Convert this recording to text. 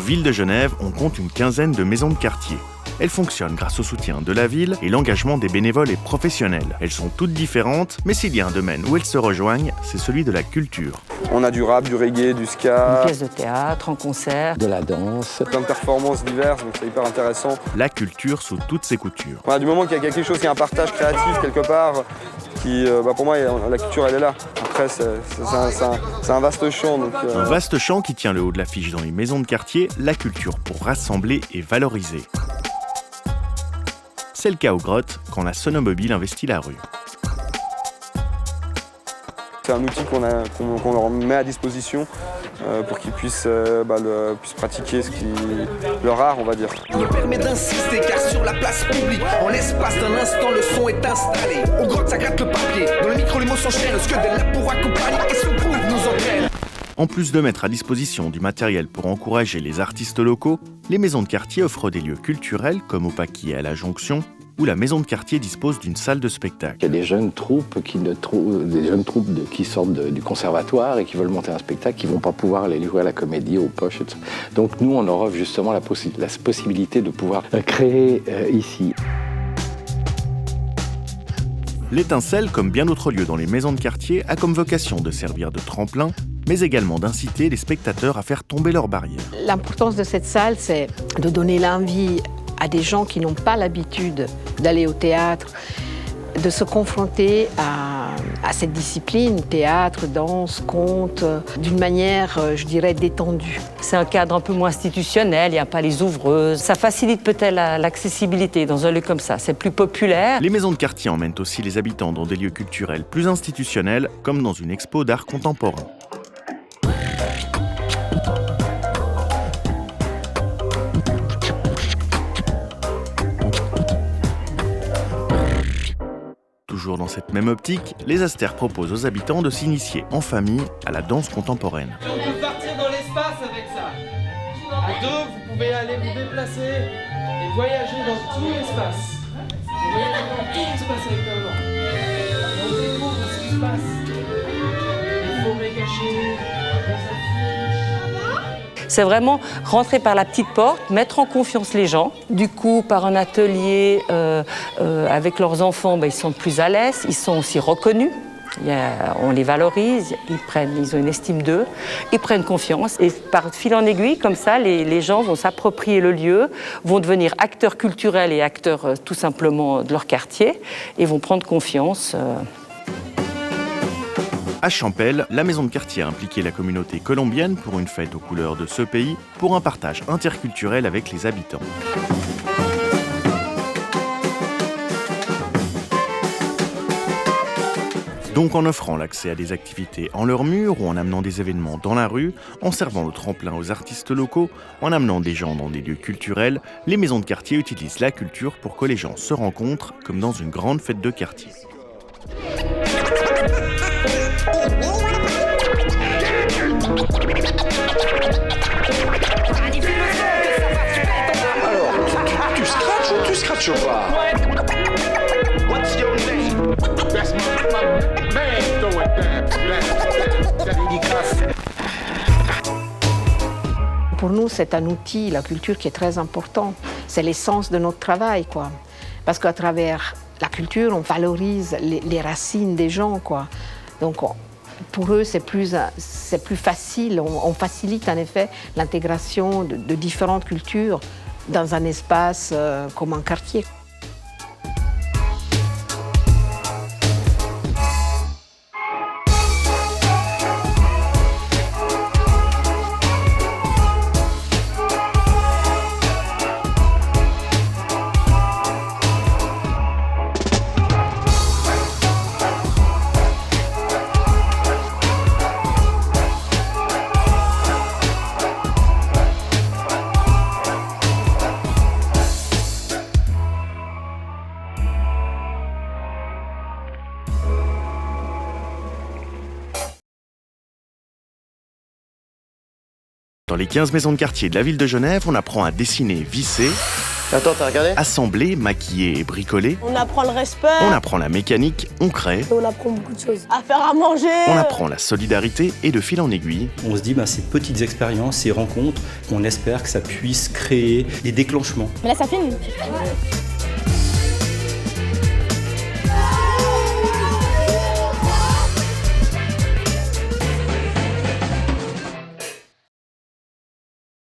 Ville de Genève, on compte une quinzaine de maisons de quartier. Elles fonctionnent grâce au soutien de la ville et l'engagement des bénévoles et professionnels. Elles sont toutes différentes, mais s'il y a un domaine où elles se rejoignent, c'est celui de la culture. On a du rap, du reggae, du ska. Une pièce de théâtre, un concert. De la danse. Plein de performances diverses, donc c'est hyper intéressant. La culture sous toutes ses coutures. Voilà, du moment qu'il y a quelque chose qui est un partage créatif quelque part, pour moi, la culture, elle est là. Après, c'est un vaste champ. Un vaste champ qui tient le haut de l'affiche dans les maisons de quartier, la culture pour rassembler et valoriser. C'est le cas aux Grottes, quand la Sonomobile investit la rue. C'est un outil qu'on leur met à disposition pour qu'ils puissent pratiquer leur art, on va dire. Je me permets d'insister car sur la place publique, en l'espace d'un instant, le son est installé. Aux Grottes, ça gratte le papier, dans le micro, les mots s'enchaînent, ce que d'elle là pour accompagner et son groove nous entraîne. En plus de mettre à disposition du matériel pour encourager les artistes locaux, les maisons de quartier offrent des lieux culturels comme au Paquis et à la Jonction, où la maison de quartier dispose d'une salle de spectacle. Il y a des jeunes troupes qui sortent du conservatoire et qui veulent monter un spectacle, qui ne vont pas pouvoir aller jouer à la comédie, aux poches, etc. Donc nous, on leur offre justement la possibilité de pouvoir créer ici. L'Étincelle, comme bien d'autres lieux dans les maisons de quartier, a comme vocation de servir de tremplin, mais également d'inciter les spectateurs à faire tomber leurs barrières. L'importance de cette salle, c'est de donner l'envie à des gens qui n'ont pas l'habitude d'aller au théâtre, de se confronter à cette discipline, théâtre, danse, conte, d'une manière, je dirais, détendue. C'est un cadre un peu moins institutionnel, il n'y a pas les ouvreuses. Ça facilite peut-être l'accessibilité dans un lieu comme ça, c'est plus populaire. Les maisons de quartier emmènent aussi les habitants dans des lieux culturels plus institutionnels, comme dans une expo d'art contemporain. Toujours dans cette même optique, les Astères proposent aux habitants de s'initier en famille à la danse contemporaine. On peut partir dans l'espace avec ça. À deux, vous pouvez aller vous déplacer et voyager dans tout l'espace. Vous voyagez dans tout l'espace avec un vent. On découvre ce qui se passe. Les forêts cachées, les affiches. C'est vraiment rentrer par la petite porte, mettre en confiance les gens. Du coup, par un atelier avec leurs enfants, ils sont plus à l'aise, ils sont aussi reconnus. On les valorise, ils ont une estime d'eux, ils prennent confiance. Et par fil en aiguille, comme ça, les gens vont s'approprier le lieu, vont devenir acteurs culturels et acteurs tout simplement de leur quartier et vont prendre confiance. À Champel, la maison de quartier a impliqué la communauté colombienne pour une fête aux couleurs de ce pays, pour un partage interculturel avec les habitants. Donc en offrant l'accès à des activités en leur mur ou en amenant des événements dans la rue, en servant le tremplin aux artistes locaux, en amenant des gens dans des lieux culturels, les maisons de quartier utilisent la culture pour que les gens se rencontrent comme dans une grande fête de quartier. Alors, tu scratches ou pas? What's your name? That's my man, throw it down. Pour nous, c'est un outil, la culture, qui est très important. C'est l'essence de notre travail, quoi. Parce qu'à travers la culture, on valorise les racines des gens, quoi. Donc, pour eux, c'est plus facile. On facilite, en effet, l'intégration de différentes cultures dans un espace comme un quartier. Dans les 15 maisons de quartier de la ville de Genève, on apprend à dessiner, visser, Attends, t'as regardé? Assembler, maquiller et bricoler. On apprend le respect. On apprend la mécanique, on crée. On apprend beaucoup de choses. À faire à manger. On apprend la solidarité et de fil en aiguille. On se dit, ces petites expériences, ces rencontres, on espère que ça puisse créer des déclenchements. Mais là, ça filme.